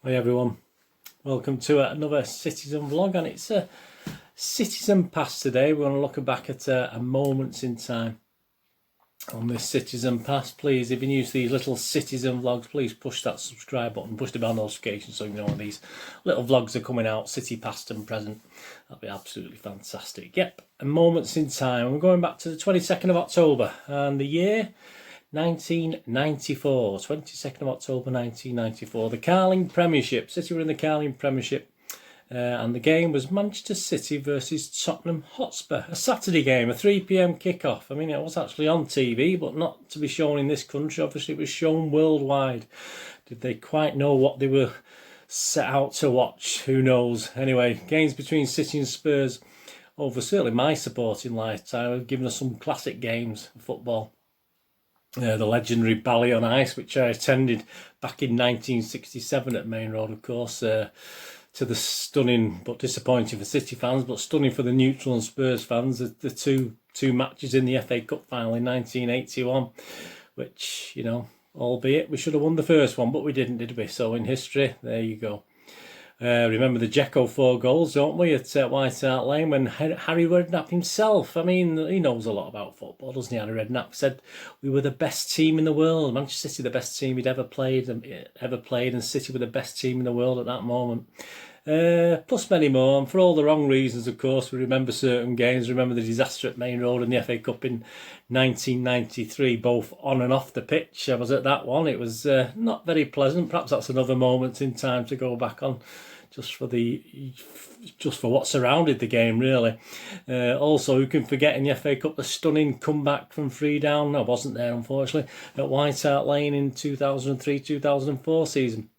Hi everyone, welcome to another Citizen vlog, and it's a Citizen Pass today. We're going to look back at a moments in time on this Citizen Pass. Please, if you're new to these little Citizen vlogs, please push that subscribe button, push the bell notification so you know when these little vlogs are coming out, city past and present. That'll be absolutely fantastic. Yep, a moments in time. We're going back to the 22nd of October and the year 1994, 22nd of October 1994, the Carling Premiership. City were in the Carling Premiership, and the game was Manchester City versus Tottenham Hotspur. A Saturday game, a 3 p.m. kickoff. I mean, it was actually on TV, but not to be shown in this country. Obviously, it was shown worldwide. Did they quite know what they were set out to watch? Who knows? Anyway, games between City and Spurs over certainly my supporting lifetime have given us some classic games of football. The legendary Bally on Ice, which I attended back in 1967 at Maine Road, of course, to the stunning but disappointing for City fans, but stunning for the neutral and Spurs fans, the two matches in the FA Cup final in 1981, which, you know, albeit we should have won the first one, but we didn't, did we? So in history, there you go. Remember the Dzeko 4 goals, don't we, at White Hart Lane when Harry Redknapp himself, I mean, he knows a lot about football, doesn't he? Harry Redknapp said we were the best team in the world. Manchester City, the best team he'd ever played, and City were the best team in the world at that moment. Plus many more, and for all the wrong reasons, of course. We remember certain games. Remember the disaster at Maine Road and the FA Cup in 1993, both on and off the pitch. I was at that one. It was not very pleasant. Perhaps that's another moment in time to go back on, just for what surrounded the game, really. Also, who can forget in the FA Cup the stunning comeback from 3 down? I wasn't there, unfortunately, at White Hart Lane in 2003-2004 season.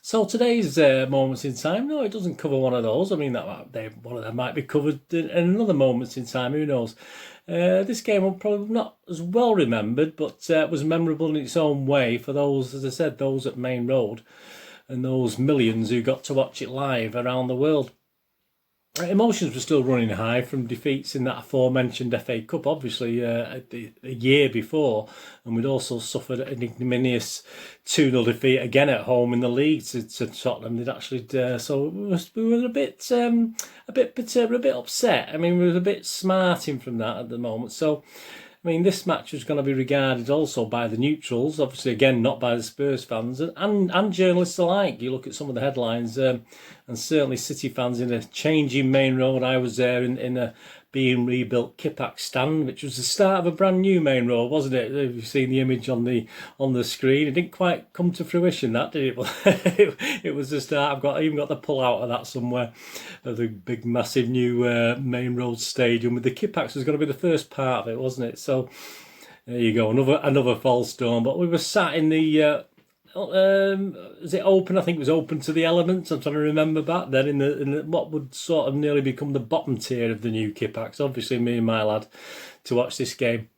So today's moments in time, no, it doesn't cover one of those. I mean, one of them might be covered in another moments in time, who knows. This game will probably not as well remembered, but was memorable in its own way for those, as I said, those at Maine Road and those millions who got to watch it live around the world. Emotions were still running high from defeats in that aforementioned FA Cup, obviously, a year before, and we'd also suffered an ignominious 2-0 defeat again at home in the league to Tottenham. They'd actually, so we were a bit perturbed, a bit upset. I mean, we were a bit smarting from that at the moment. So, I mean, this match was going to be regarded also by the neutrals, obviously, again, not by the Spurs fans, and journalists alike. You look at some of the headlines, and certainly City fans in a changing Maine Road. I was there in a being rebuilt Kipak stand, which was the start of a brand new Maine Road, wasn't it? You've seen the image on the screen. It didn't quite come to fruition, that, did it? But it was the start. I even got the pull out of that somewhere, of the big, massive new Maine Road stadium with the Kipaks was going to be the first part of it, wasn't it? So there you go, another false dawn. But we were sat in the is it open? I think it was open to the elements. I'm trying to remember back then in the what would sort of nearly become the bottom tier of the new Kipaks. Obviously, me and my lad to watch this game,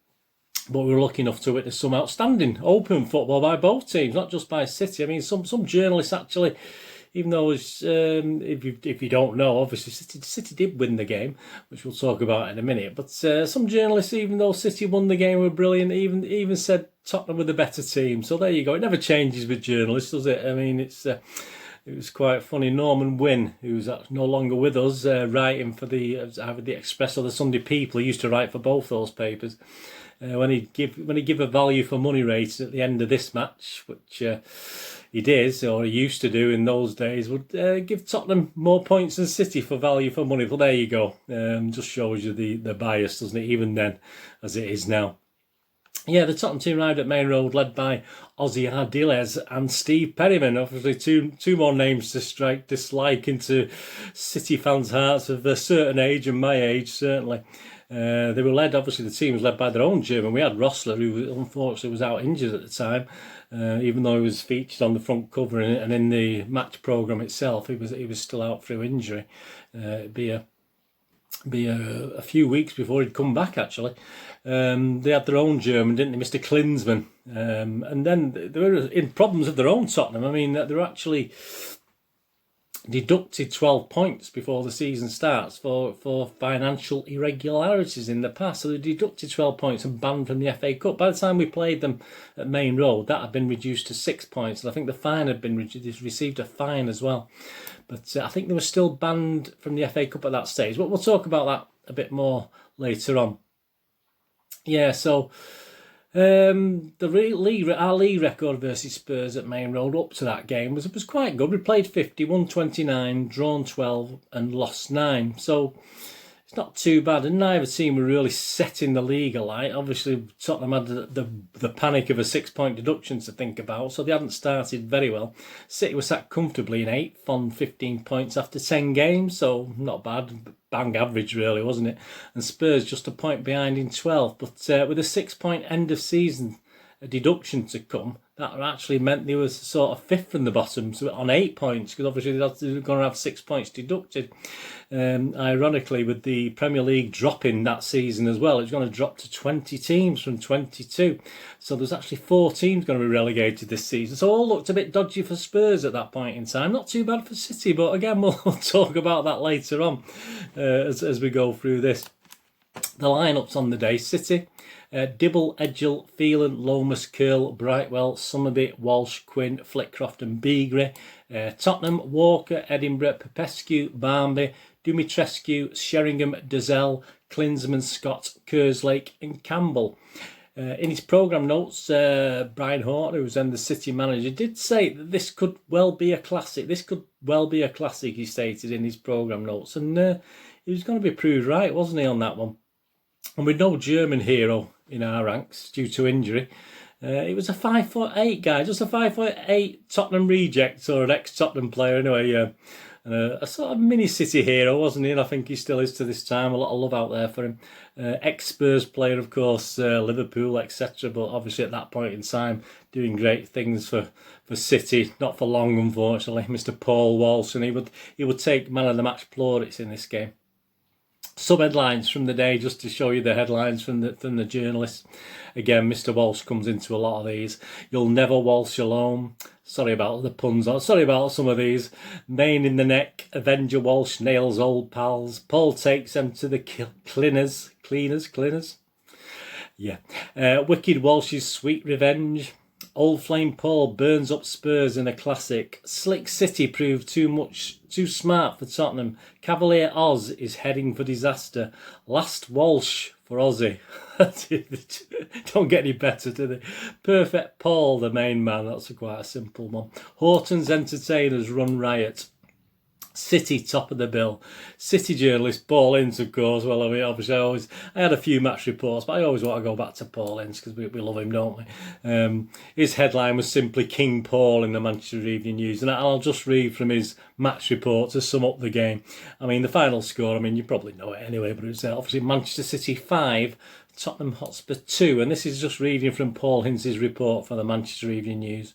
but we were lucky enough to witness some outstanding open football by both teams, not just by City. I mean, some journalists actually, even though it's, if you don't know, obviously City did win the game, which we'll talk about in a minute. But some journalists, even though City won the game, were brilliant. Even said Tottenham were the better team. So there you go. It never changes with journalists, does it? I mean, it was quite funny. Norman Wynn, who's no longer with us, writing for either the Express or the Sunday People, he used to write for both those papers. When he give a value for money rating at the end of this match, which he did, or he used to do in those days, would give Tottenham more points than City for value for money. But there you go. Just shows you the bias, doesn't it? Even then, as it is now. Yeah, the Tottenham team arrived at Maine Road, led by Ozzy Ardiles and Steve Perryman. Obviously, two more names to strike dislike into City fans' hearts of a certain age, and my age certainly. They were led, obviously the team was led by their own German. We had Rossler, who unfortunately was out injured at the time, even though he was featured on the front cover and in the match programme itself, he was still out through injury. It'd be a few weeks before he'd come back, actually. They had their own German, didn't they, Mr. Klinsmann? And then they were in problems of their own, Tottenham. I mean, they were actually deducted 12 points before the season starts for financial irregularities in the past. So they deducted 12 points and banned from the FA Cup. By the time we played them at Maine Road, that had been reduced to 6 points. And I think the fine had been reduced, received a fine as well. But I think they were still banned from the FA Cup at that stage. But we'll talk about that a bit more later on. Yeah, so our league record versus Spurs at Maine Road up to that game was quite good. We played 50, won 29, drawn 12 and lost 9. So it's not too bad, and neither team were really setting the league alight. Obviously, Tottenham had the panic of a 6-point deduction to think about, so they hadn't started very well. City were sat comfortably in 8th on 15 points after 10 games, so not bad. Bang average, really, wasn't it? And Spurs just a point behind in 12th, but with a 6-point end of season deduction to come, that actually meant they were sort of 5th from the bottom, so on 8 points, because obviously they're going to have 6 points deducted. Ironically, with the Premier League dropping that season as well, it's going to drop to 20 teams from 22. So there's actually 4 teams going to be relegated this season. So all looked a bit dodgy for Spurs at that point in time. Not too bad for City, but again, we'll talk about that later on as we go through this. The lineups on the day: City, Dibble, Edgell, Phelan, Lomas, Curl, Brightwell, Summerby, Walsh, Quinn, Flitcroft and Beagrie. Tottenham: Walker, Edinburgh, Popescu, Barmby, Dumitrescu, Sheringham, Dazelle, Klinsmann, Scott, Kerslake and Campbell. In his programme notes, Brian Horton, who was then the City manager, did say that this could well be a classic. This could well be a classic, he stated in his programme notes. And he was going to be proved right, wasn't he, on that one? And with no German hero in our ranks due to injury, it was a 5'8" guy, just a 5'8" Tottenham reject, or an ex-Tottenham player anyway. A sort of mini City hero, wasn't he? And I think he still is to this time. A lot of love out there for him. Ex-Spurs player, of course, Liverpool, etc. But obviously at that point in time, doing great things for City. Not for long, unfortunately. Mr. Paul Walsh, and he would take man of the match plaudits in this game. Some headlines from the day, just to show you the headlines from the journalists. Again, Mr. Walsh comes into a lot of these. You'll never waltz alone. Sorry about the puns. Sorry about some of these. Maine in the neck. Avenger Walsh nails old pals. Paul takes them to the cleaners. Yeah. Wicked Walsh's sweet revenge. Old Flame Paul burns up Spurs in a classic. Slick City proved too smart for Tottenham. Cavalier Oz is heading for disaster. Last Walsh for Ozzy. Don't get any better, do they? Perfect Paul, the main man. That's quite a simple one. Horton's entertainers run riot. City top of the bill. City journalist Paul Ince, of course. Well, I mean, obviously, I had a few match reports, but I always want to go back to Paul Ince because we love him, don't we? His headline was simply King Paul in the Manchester Evening News, and I'll just read from his match report to sum up the game. I mean, the final score, I mean, you probably know it anyway, but it's obviously Manchester City 5, Tottenham Hotspur 2, and this is just reading from Paul Ince's report for the Manchester Evening News.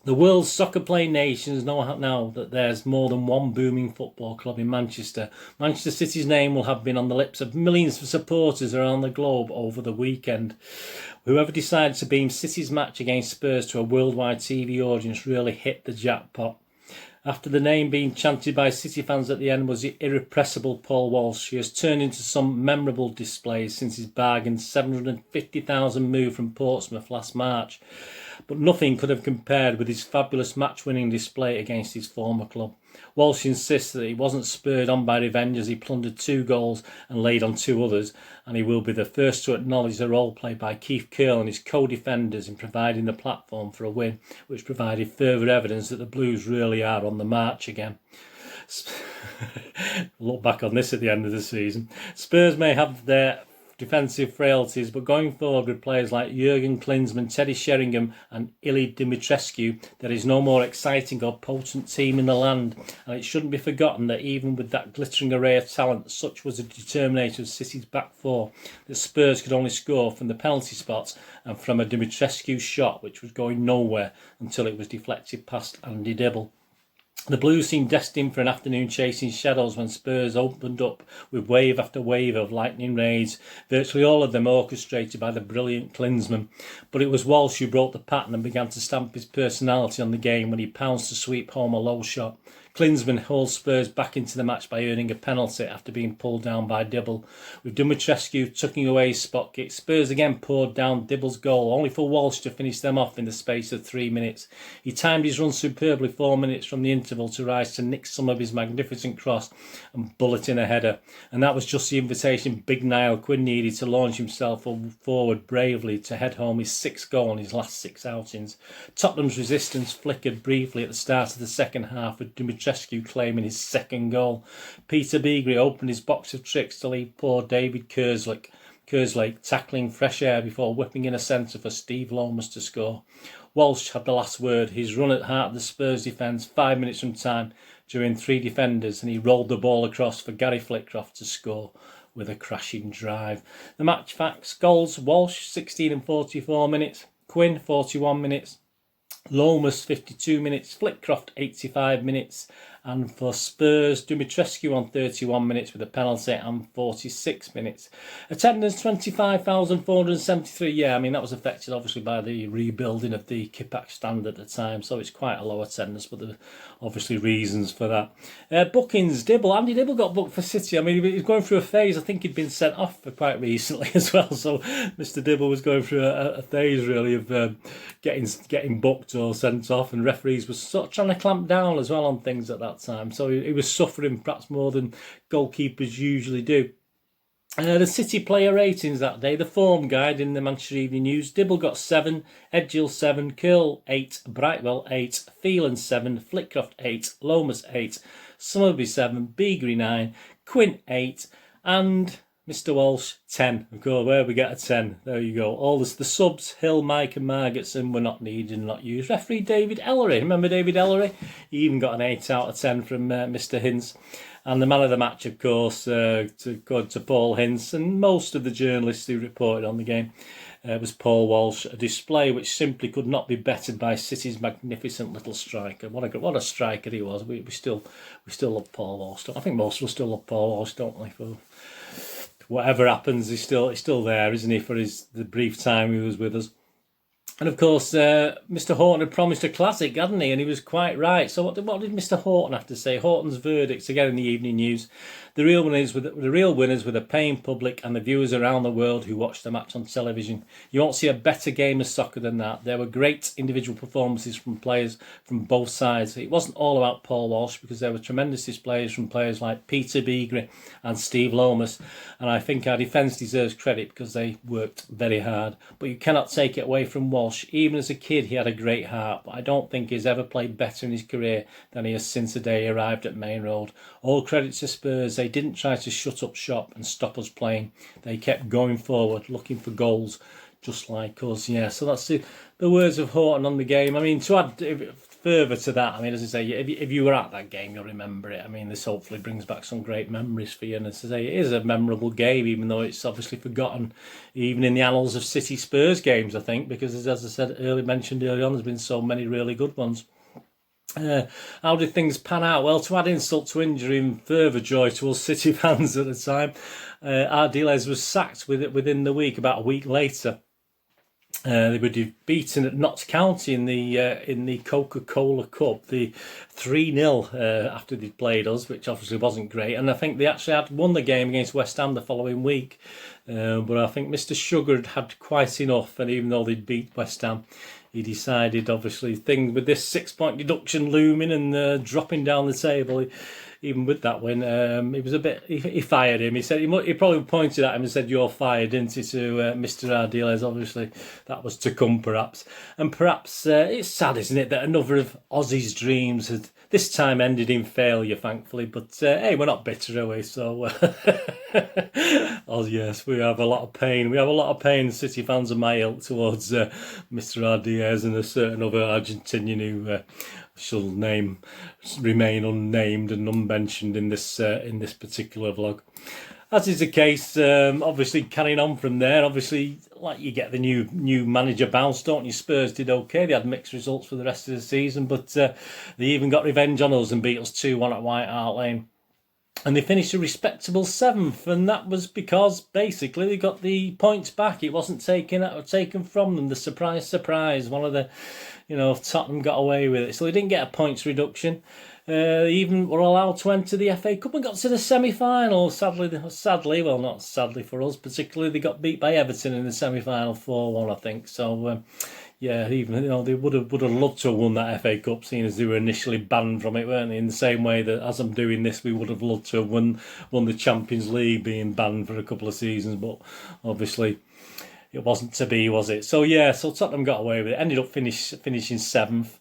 The world's soccer-playing nations know now that there's more than one booming football club in Manchester. Manchester City's name will have been on the lips of millions of supporters around the globe over the weekend. Whoever decided to beam City's match against Spurs to a worldwide TV audience really hit the jackpot. After the name being chanted by City fans at the end was the irrepressible Paul Walsh. He has turned into some memorable displays since his bargain £750,000 move from Portsmouth last March. But nothing could have compared with his fabulous match-winning display against his former club. Walsh insists that he wasn't spurred on by revenge as he plundered 2 goals and laid on 2 others, and he will be the first to acknowledge the role played by Keith Curle and his co-defenders in providing the platform for a win, which provided further evidence that the Blues really are on the march again. Look back on this at the end of the season. Spurs may have their defensive frailties, but going forward with players like Jurgen Klinsmann, Teddy Sheringham and Ili Dimitrescu, there is no more exciting or potent team in the land, and it shouldn't be forgotten that even with that glittering array of talent, such was the determination of City's back four, that Spurs could only score from the penalty spots and from a Dimitrescu shot which was going nowhere until it was deflected past Andy Dibble. The Blues seemed destined for an afternoon chasing shadows when Spurs opened up with wave after wave of lightning raids, virtually all of them orchestrated by the brilliant Klinsmann. But it was Walsh who broke the pattern and began to stamp his personality on the game when he pounced to sweep home a low shot. Klinsmann hauls Spurs back into the match by earning a penalty after being pulled down by Dibble. With Dumitrescu tucking away his spot kick, Spurs again poured down Dibble's goal, only for Walsh to finish them off in the space of 3 minutes. He timed his run superbly 4 minutes from the interval to rise to nick some of his magnificent cross and bullet in a header. And that was just the invitation Big Niall Quinn needed to launch himself forward bravely to head home his 6th goal in his last 6 outings. Tottenham's resistance flickered briefly at the start of the second half, with Dumitrescu claiming his 2nd goal. Peter Beagrie opened his box of tricks to leave poor David Kerslake tackling fresh air before whipping in a centre for Steve Lomas to score. Walsh had the last word. His run at heart of the Spurs defence 5 minutes from time during 3 defenders, and he rolled the ball across for Gary Flitcroft to score with a crashing drive. The match facts: goals: Walsh 16 and 44 minutes, Quinn 41 minutes, Lomas 52 minutes, Flitcroft 85 minutes, and for Spurs, Dumitrescu on 31 minutes with a penalty and 46 minutes. Attendance 25,473. Yeah, I mean, that was affected obviously by the rebuilding of the Kipak stand at the time, so it's quite a low attendance, but there are obviously reasons for that. Bookings: Andy Dibble got booked for City. I mean, he was going through a phase. I think he'd been sent off for quite recently as well, so Mr. Dibble was going through a phase really of getting booked or sent off, and referees were sort of trying to clamp down as well on things at that time, so he was suffering perhaps more than goalkeepers usually do. The City player ratings that day: the form guide in the Manchester Evening News. Dibble got 7, Edgill 7, Curl 8, Brightwell 8, Phelan 7, Flitcroft 8, Lomas 8, Summerby 7, Beagrie 9, Quint 8, and Mr. Walsh 10. Of course, where we get a 10. There you go. All the subs, Hill, Mike and Margetson, were not needed and not used. Referee David Ellery. Remember David Ellery? He even got an 8 out of 10 from Mr. Hinz. And the man of the match, of course, to Paul Hinz, and most of the journalists who reported on the game was Paul Walsh. A display which simply could not be bettered by City's magnificent little striker. What a striker he was. We still love Paul Walsh. I think most of us still love Paul Walsh, don't we? For whatever happens, he's still there, isn't he? For the brief time he was with us. And of course, Mr. Horton had promised a classic, hadn't he? And he was quite right. So what did Mr. Horton have to say? Horton's verdicts again in the Evening News: the real winners were the paying public and the viewers around the world who watched the match on television. You won't see a better game of soccer than that. There were great individual performances from players from both sides. It wasn't all about Paul Walsh, because there were tremendous displays from players like Peter Beagrie and Steve Lomas. And I think our defence deserves credit because they worked very hard. But you cannot take it away from Walsh. Even as a kid, he had a great heart, but I don't think he's ever played better in his career than he has since the day he arrived at Maine Road. All credit to Spurs. They didn't try to shut up shop and stop us playing. They kept going forward, looking for goals, just like us. Yeah, so that's the words of Horton on the game. I mean, to add further to that, I mean, as I say, if you were at that game, you'll remember it. I mean, this hopefully brings back some great memories for you. And as I say, it is a memorable game, even though it's obviously forgotten, even in the annals of City Spurs games, I think, because as I said mentioned earlier on, there's been so many really good ones. How did things pan out? Well, to add insult to injury and further joy to us City fans at the time, Ardiles was sacked within the week, about a week later. They were beaten at Notts County in the Coca-Cola Cup, the 3-0 after they'd played us, which obviously wasn't great. And I think they actually had won the game against West Ham the following week. But I think Mr. Sugar had quite enough, and even though they'd beat West Ham, he decided, obviously, things with this 6-point deduction looming and dropping down the table. Even with that win, he was a bit. He fired him. He said he probably pointed at him and said, "You're fired," didn't he? To Mr. Ardiles. Obviously, that was to come, perhaps. And perhaps it's sad, isn't it, that another of Ozzy's dreams had this time ended in failure, thankfully. But hey, we're not bitter, are we? So, oh yes, we have a lot of pain. We have a lot of pain, City fans of my ilk, towards Mr. Ardiles and a certain other Argentinian who shall remain unnamed and unmentioned in this particular vlog. As is the case, obviously carrying on from there, obviously like you get the new manager bounce, don't you? Spurs did okay. They had mixed results for the rest of the season, but they even got revenge on us and beat us 2-1 at White Hart Lane. And they finished a respectable 7th, and that was because basically they got the points back. It wasn't taken from them. The surprise. One of the, Tottenham got away with it, so they didn't get a points reduction. They even were allowed to enter the FA Cup and got to the semi-final. Sadly, well, not sadly for us particularly, they got beat by Everton in the semi-final 4-1, I think. So. Yeah, even they would have loved to have won that FA Cup, seeing as they were initially banned from it, weren't they? In the same way that as I'm doing this, we would have loved to have won the Champions League, being banned for a couple of seasons, but obviously it wasn't to be, was it? So yeah, so Tottenham got away with it. Ended up finishing 7th.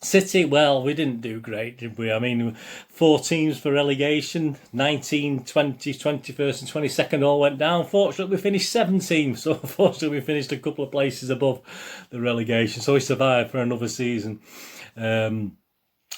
City, well, we didn't do great, did we? I mean, 4 teams for relegation, 19, 20, 21st and 22nd all went down. Fortunately, we finished 17th, so unfortunately we finished a couple of places above the relegation, so we survived for another season.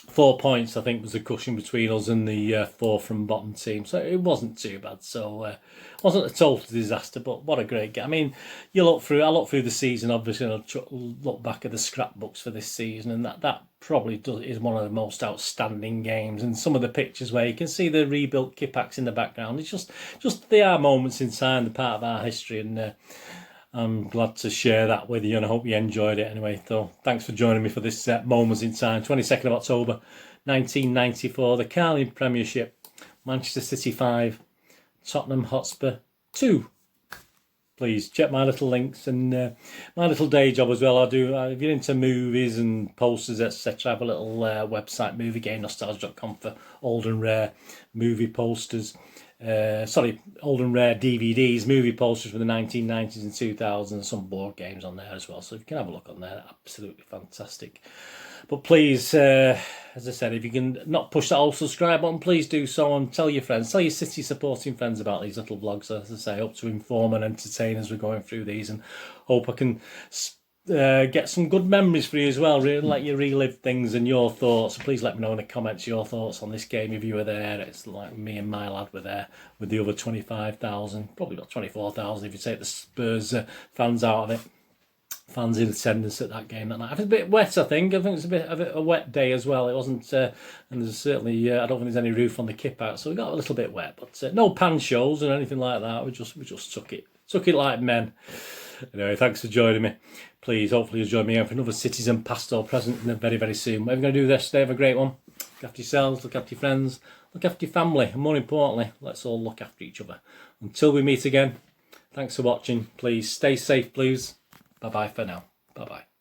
4 points, I think, was the cushion between us and the 4 from bottom team, so it wasn't too bad. So it wasn't a total disaster, but what a great game. I mean, I look through the season, obviously, and I'll look back at the scrapbooks for this season, and that probably is one of the most outstanding games. And some of the pictures where you can see the rebuilt Kippax in the background, it's just they are moments in time, the part of our history, and I'm glad to share that with you, and I hope you enjoyed it anyway. So thanks for joining me for this Moments in Time. 22nd of October 1994, the Carling Premiership, Manchester City 5, Tottenham Hotspur 2. Please check my little links and my little day job as well. I do, if you're into movies and posters, etc., I have a little website, moviegamenostalgia.com, for old and rare movie posters. Old and rare DVDs, movie posters from the 1990s and 2000s, and some board games on there as well. So if you can have a look on there, absolutely fantastic. But please, as I said, if you can not push that old subscribe button, please do so, and tell your friends, tell your City supporting friends about these little vlogs. As I say, hope to inform and entertain as we're going through these, and hope I can get some good memories for you as well, really let you relive things and your thoughts. Please let me know in the comments your thoughts on this game if you were there. It's like me and my lad were there with the other 25,000, probably not 24,000 if you take the Spurs fans out of it. Fans in attendance at that game that night. It was a bit wet, I think. It was a bit of a wet day as well. It wasn't, and there's certainly, I don't think there's any roof on the kip out, so we got a little bit wet. But no pan shows or anything like that. We just took it like men. Anyway, thanks for joining me. Please, hopefully you'll join me again for another Citizen Past or Present very, very soon. Whatever you're going to do this today, have a great one. Look after yourselves, look after your friends, look after your family, and more importantly, let's all look after each other. Until we meet again, thanks for watching. Please stay safe, please. Bye-bye for now. Bye-bye.